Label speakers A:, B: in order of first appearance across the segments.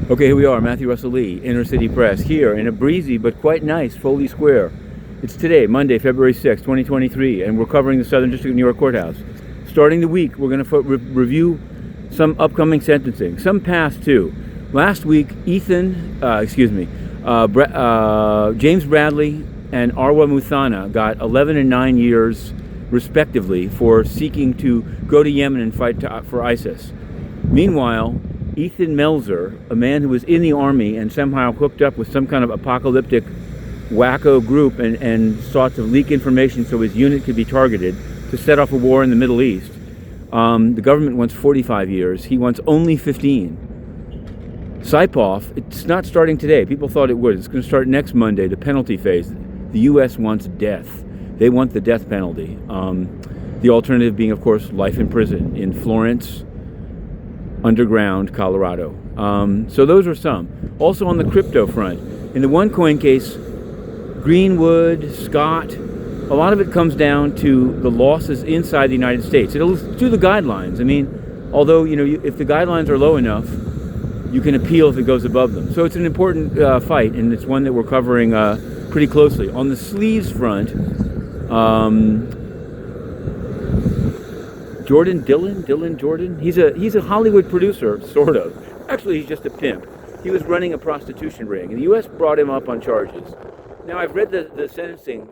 A: Okay, here we are, Matthew Russell Lee, Inner City Press, here in a breezy but quite nice Foley Square. It's today, Monday, February 6, 2023, and we're covering the Southern District of New York Courthouse. Starting the week, we're going to review some upcoming sentencing, some past too. Last week, James Bradley and Arwa Muthana got 11 and 9 years, respectively, for seeking to go to Yemen and fight for ISIS. Meanwhile, Ethan Melzer, a man who was in the army and somehow hooked up with some kind of apocalyptic wacko group and sought to leak information so his unit could be targeted to set off a war in the Middle East. The government wants 45 years. He wants only 15. Saipov, it's not starting today. People thought it would. It's going to start next Monday, the penalty phase. The U.S. wants death. They want the death penalty. The alternative being, of course, life in prison in Florence, underground, Colorado. So those are some. Also on the crypto front, in the OneCoin case, Greenwood, Scott, a lot of it comes down to the losses inside the United States. It'll do the guidelines. I mean, although, if the guidelines are low enough, you can appeal if it goes above them. So it's an important fight, and it's one that we're covering pretty closely. On the sleeves front, Dillon Jordan. He's a Hollywood producer, sort of. Actually, he's just a pimp. He was running a prostitution ring, and the U.S. brought him up on charges. Now, I've read the sentencing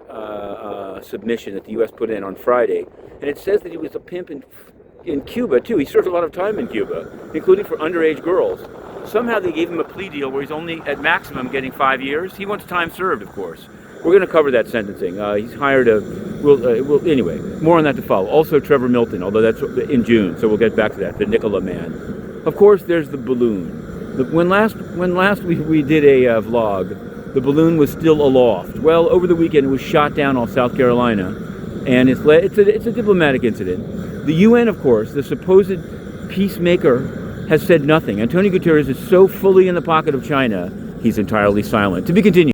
A: submission that the U.S. put in on Friday, and it says that he was a pimp in Cuba, too. He served a lot of time in Cuba, including for underage girls. Somehow they gave him a plea deal where he's only, at maximum, getting 5 years. He wants time served, of course. We're going to cover that sentencing. He's hired anyway, more on that to follow. Also Trevor Milton, although that's in June, so we'll get back to that, the Nicola man. Of course, there's the balloon. When last we did a vlog, the balloon was still aloft. Well, over the weekend it was shot down off South Carolina, and it's a diplomatic incident. The UN, of course, the supposed peacemaker, has said nothing. Antonio Guterres is so fully in the pocket of China, he's entirely silent. To be continued.